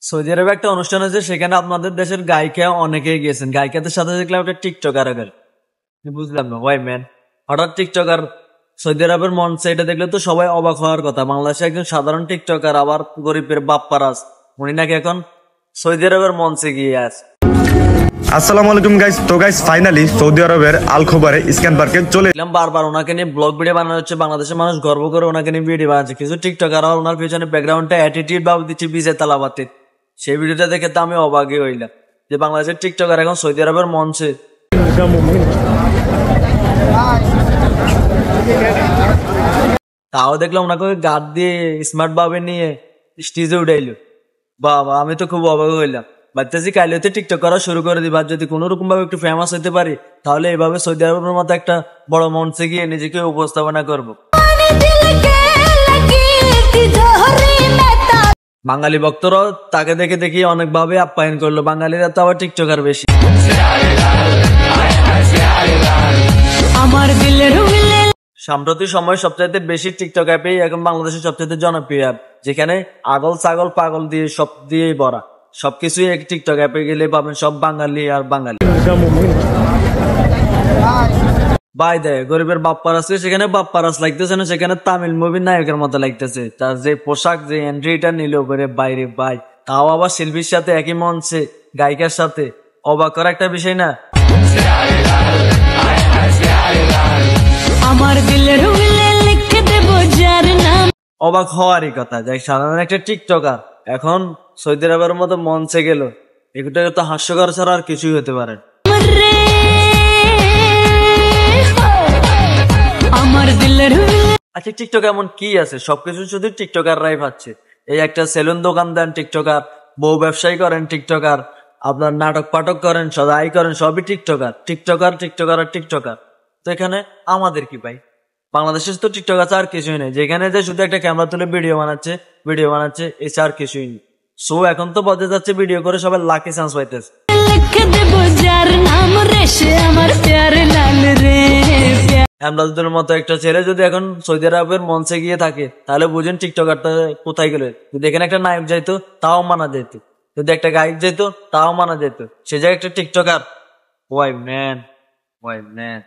Saudi আরবে একটা অনুষ্ঠান হয়েছে, সেখানে আপনাদের দেশের গায়িকা অনেকেই গিয়েছেন। গায়িকাদের সাথে দেখলাম একটা টিকটকার। বুঝলাম না ওয়াই ম্যান, হঠাৎ টিকটকার সৌদি আরবের মঞ্চে, এটা দেখলে তো সবাই অবাক হওয়ার কথা। বাংলাদেশে একজন সাধারণ টিকটকার, আবার গরিবের বাপ্পারাজ, উনি নাকি এখন সৌদি আরবের মঞ্চে গিয়ে আছে। আসসালামু আলাইকুম গাইস। তো গাইস ফাইনালি সৌদি আরবের আল খোবারে স্ক্যান পার্কে চলে বারবার ওনাকে নিয়ে ব্লগ ভিডিও বানানো হচ্ছে, বাংলাদেশের মানুষ গর্ব করে ওনাকে নিয়ে ভিডিও বানাচ্ছে। কিছু টিকটকার ওনার পিছনে ব্যাকগ্রাউন্ডটা অ্যাটিটিউড ভাব দিচ্ছে, বিজে তালাবাতির। সেই ভিডিওটা দেখে তো আমি অবাকই হইলাম যে বাংলাদেশের টিকটকার এখন সৌদি আরবের মঞ্চে। তাও দেখলাম ওনাকে গার্ড দিয়ে স্মার্ট ভাবে নিয়ে স্টেজে উঠাইলো। বাবা, আমি তো খুব অবাক হইলাম। ভাবতেছি কাইলে হতে টিকটক করা শুরু করে দিবা, যদি কোনো রকম ভাবে একটু ফেমাস হতে পারি তাহলে এইভাবে সৌদি আরবের মতো একটা বড় মঞ্চে গিয়ে নিজেকে উপস্থাপনা করব। বাঙালি ভক্তরাও তাকে দেখে দেখি অনেকভাবে আপ্যায়ন করলো। বাঙালিরা তো আবার টিকটকার বেশি। সাম্প্রতিক সময় সবচাইতে বেশি টিকটক অ্যাপেই এখন বাংলাদেশের সবচাইতে জনপ্রিয় অ্যাপ, যেখানে আগল ছাগল পাগল দিয়ে সব দিয়েই ভরা। সবকিছুই এক টিকটক অ্যাপে গেলে পাবেন সব বাঙালি আর বাঙালি। বাই দেয় গরিবের বাপ্পারাজ, সেখানে বাপ্পারাজ লাগতেছে না, সেখানে তামিল মুভির নায়কের মতো লাগতেছে। তার যে পোশাক, যে এন্ট্রিটা নিল করে বাইরে বাই, তাও আবার শিল্পীর সাথে একই মঞ্চে গায়িকার সাথে। অবাক করা একটা বিষয় না? আমার দিলের লিখে দেব যার নাম। অবাক হওয়ারই কথা, যাই সাধারণ একটা টিকটকার এখন সৌদি আরবের মতো মঞ্চে গেল। এগুলো তো হাস্যকর ছাড়া আর কিছুই হতে পারে। আচ্ছা, টিকটক এমন কি আছে? সবকিছু শুধু টিকটকাররাই পাচ্ছে। এই একটা সেলুন দোকান দেন টিকটকার, বউ ব্যবসায়ী করেন টিকটকার, আপনার নাটক পাঠক করেন, সদাই করেন, সবই টিকটকার। টিকটকার টিকটকার আর টিকটকার। তো এখানে আমাদের কি ভাই? বাংলাদেশের তো টিকটক আছে আর কিছুই নেই, যেখানে যে শুধু একটা ক্যামেরা তুলে ভিডিও বানাচ্ছে এছাড়া আর কিছুই নেই। সো এখন তো বলতে যাচ্ছে ভিডিও করে সবাই লাকি চান্স পাইতেছে। এমদাদুদের মতো একটা ছেলে যদি এখন সৌদি আরবের মঞ্চে গিয়ে থাকে, তাহলে বুঝেন টিকটকারটা কোথায় গেলে। যদি এখানে একটা নায়ক যাইতো তাও মানা যেত, যদি একটা গায়ক যাইতো তাও মানা যেত, সে জায়গায় একটা TikToker. Why man, why man.